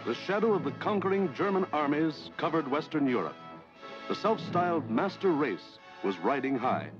the shadow of the conquering German armies covered Western Europe. The self-styled master race was riding high.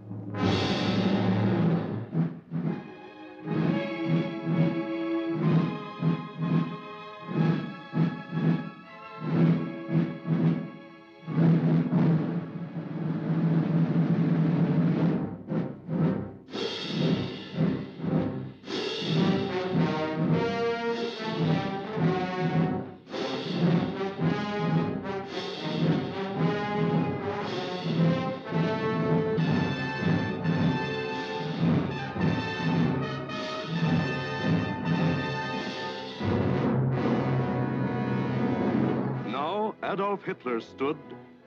Adolf Hitler stood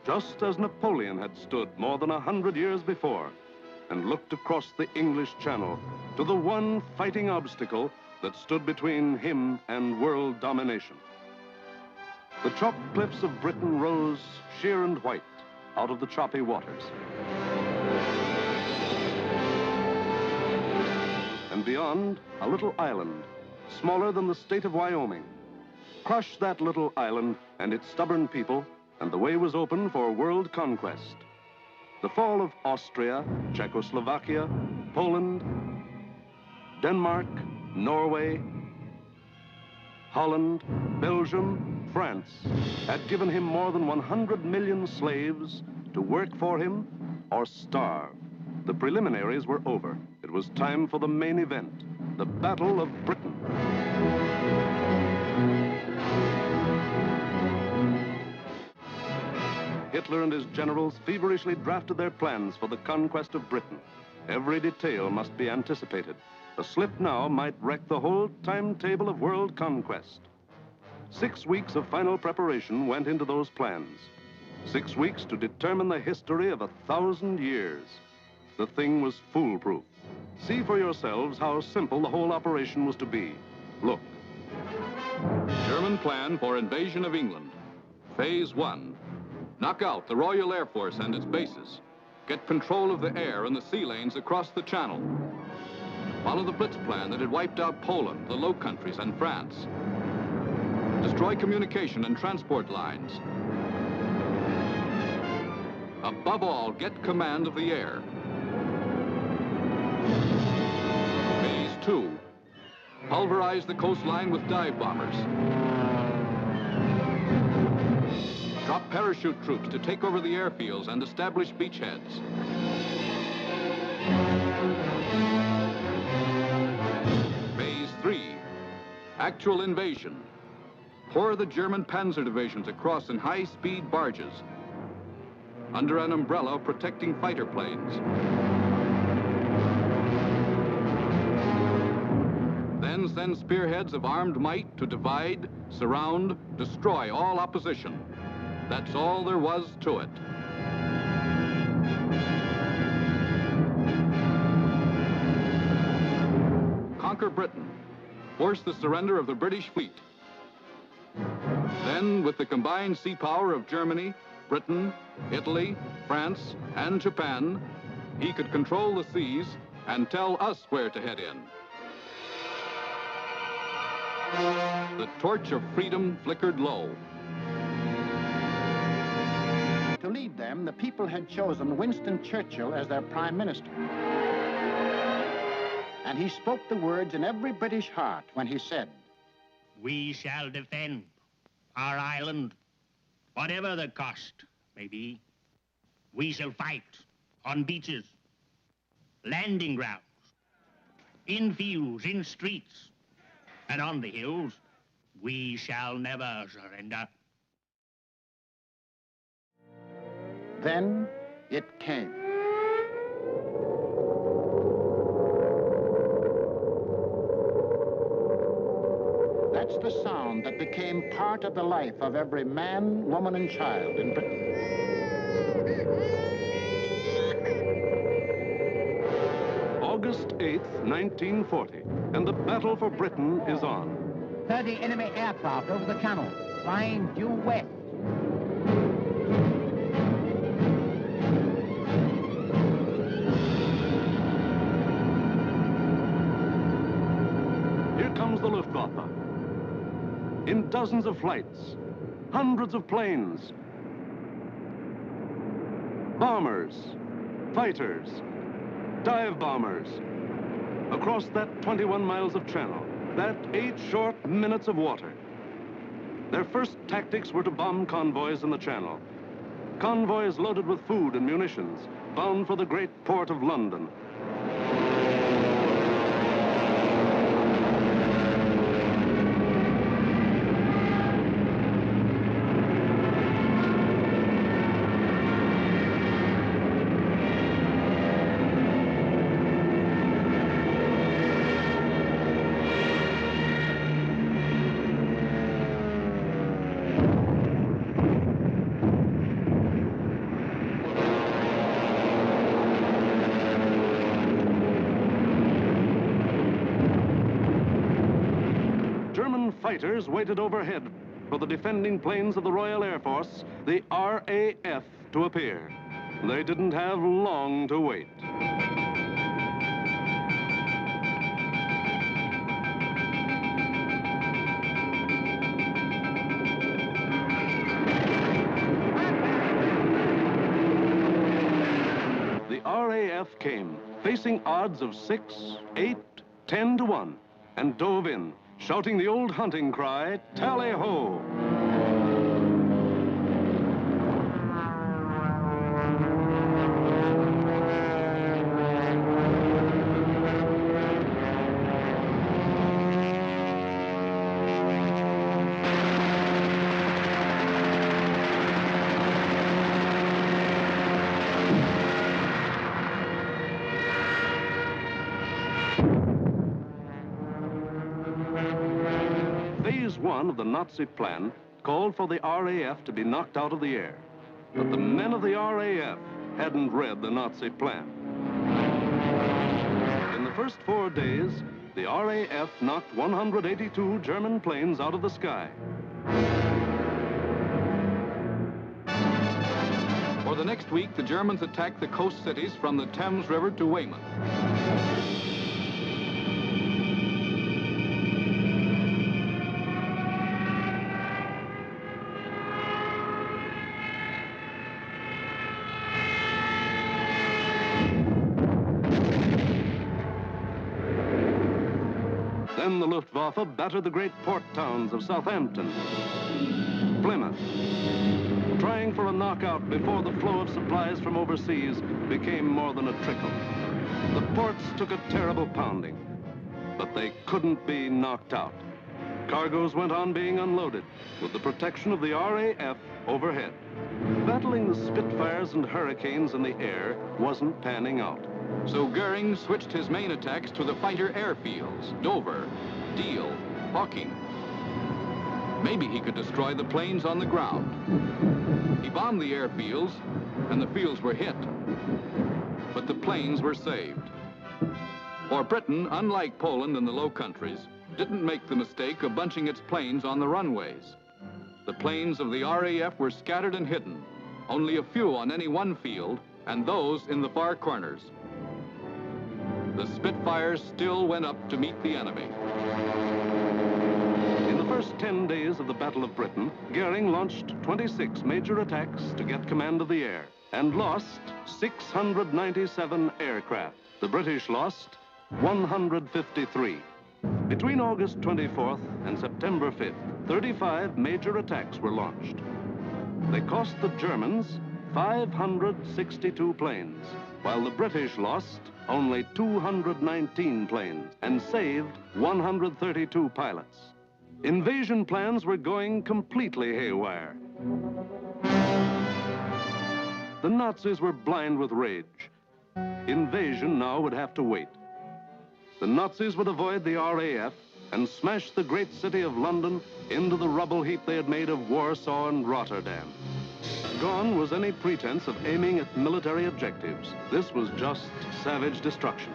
just as Napoleon had stood more than 100 years before, and looked across the English Channel to the one fighting obstacle that stood between him and world domination. The chalk cliffs of Britain rose sheer and white out of the choppy waters. And beyond, a little island, smaller than the state of Wyoming. Crush that little island and its stubborn people, and the way was open for world conquest. The fall of Austria, Czechoslovakia, Poland, Denmark, Norway, Holland, Belgium, France had given him more than 100 million slaves to work for him or starve. The preliminaries were over. It was time for the main event, the Battle of Britain. Hitler and his generals feverishly drafted their plans for the conquest of Britain. Every detail must be anticipated. A slip now might wreck the whole timetable of world conquest. 6 weeks of final preparation went into those plans. 6 weeks to determine the history of 1,000 years. The thing was foolproof. See for yourselves how simple the whole operation was to be. Look. German plan for invasion of England. Phase 1. Knock out the Royal Air Force and its bases. Get control of the air and the sea lanes across the Channel. Follow the Blitz plan that had wiped out Poland, the Low Countries, and France. Destroy communication and transport lines. Above all, get command of the air. Phase 2. Pulverize the coastline with dive bombers. Drop parachute troops to take over the airfields and establish beachheads. Phase 3. Actual invasion. Pour the German panzer divisions across in high-speed barges under an umbrella protecting fighter planes. Then send spearheads of armed might to divide, surround, destroy all opposition. That's all there was to it. Conquer Britain. Force the surrender of the British fleet. Then, with the combined sea power of Germany, Britain, Italy, France, and Japan, he could control the seas and tell us where to head in. The torch of freedom flickered low. To lead them, the people had chosen Winston Churchill as their prime minister. And he spoke the words in every British heart when he said, "We shall defend our island, whatever the cost may be. We shall fight on beaches, landing grounds, in fields, in streets, and on the hills. We shall never surrender." Then it came. That's the sound that became part of the life of every man, woman, and child in Britain. August 8th, 1940, and the battle for Britain is on. 30 enemy aircraft over the Channel, flying due west. Here comes the Luftwaffe. in dozens of flights, hundreds of planes, bombers, fighters, dive bombers, across that 21 miles of channel, that 8 short minutes of water. Their first tactics were to bomb convoys in the channel. Convoys loaded with food and munitions, bound for the great port of London. German fighters waited overhead for the defending planes of the Royal Air Force, the RAF, to appear. They didn't have long to wait. The RAF came, facing odds of 6, 8, 10 to 1, and dove in, shouting the old hunting cry, tally-ho! Phase 1 of the Nazi plan called for the RAF to be knocked out of the air. But the men of the RAF hadn't read the Nazi plan. In the first 4 days, the RAF knocked 182 German planes out of the sky. For the next week, the Germans attacked the coast cities from the Thames River to Weymouth. Then the Luftwaffe battered the great port towns of Southampton, Plymouth, trying for a knockout before the flow of supplies from overseas became more than a trickle. The ports took a terrible pounding, but they couldn't be knocked out. Cargoes went on being unloaded with the protection of the RAF overhead. Battling the Spitfires and Hurricanes in the air wasn't panning out. So Goering switched his main attacks to the fighter airfields, Dover, Deal, Hawking. Maybe he could destroy the planes on the ground. He bombed the airfields, and the fields were hit. But the planes were saved. For Britain, unlike Poland and the Low Countries, didn't make the mistake of bunching its planes on the runways. The planes of the RAF were scattered and hidden, only a few on any one field, and those in the far corners. The Spitfires still went up to meet the enemy. In the first 10 days of the Battle of Britain, Goering launched 26 major attacks to get command of the air and lost 697 aircraft. The British lost 153. Between August 24th and September 5th, 35 major attacks were launched. They cost the Germans 562 planes, while the British lost only 219 planes and saved 132 pilots. Invasion plans were going completely haywire. The Nazis were blind with rage. Invasion now would have to wait. The Nazis would avoid the RAF and smash the great city of London into the rubble heap they had made of Warsaw and Rotterdam. Gone was any pretense of aiming at military objectives. This was just savage destruction.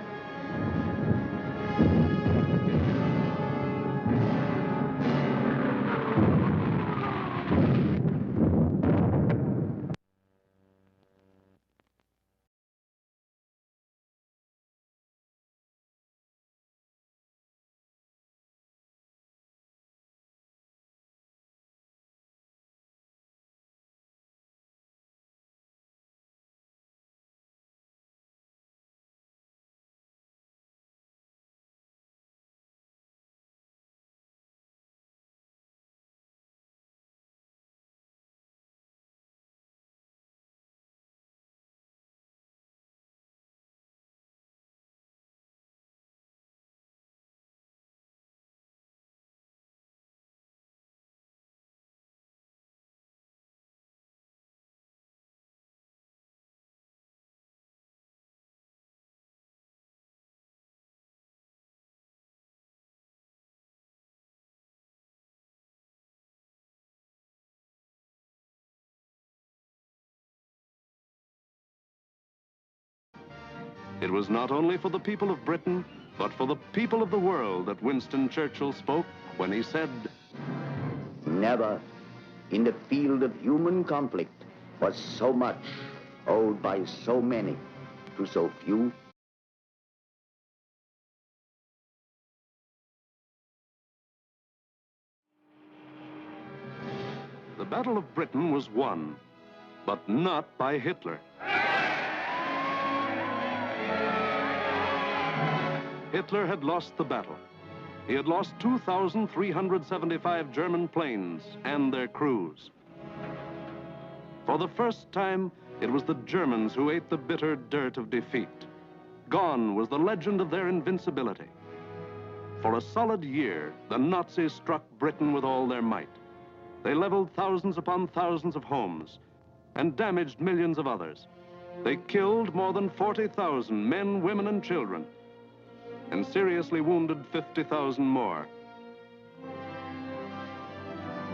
It was not only for the people of Britain, but for the people of the world that Winston Churchill spoke when he said, "Never in the field of human conflict was so much owed by so many to so few." The Battle of Britain was won, but not by Hitler. Hitler had lost the battle. He had lost 2,375 German planes and their crews. For the first time, it was the Germans who ate the bitter dirt of defeat. Gone was the legend of their invincibility. For a solid year, the Nazis struck Britain with all their might. They leveled thousands upon thousands of homes and damaged millions of others. They killed more than 40,000 men, women, and children, and seriously wounded 50,000 more.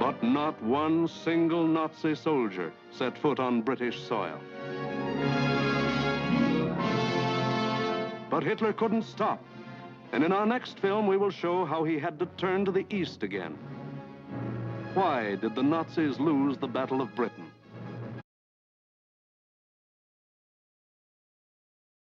But not one single Nazi soldier set foot on British soil. But Hitler couldn't stop. And in our next film, we will show how he had to turn to the east again. Why did the Nazis lose the Battle of Britain?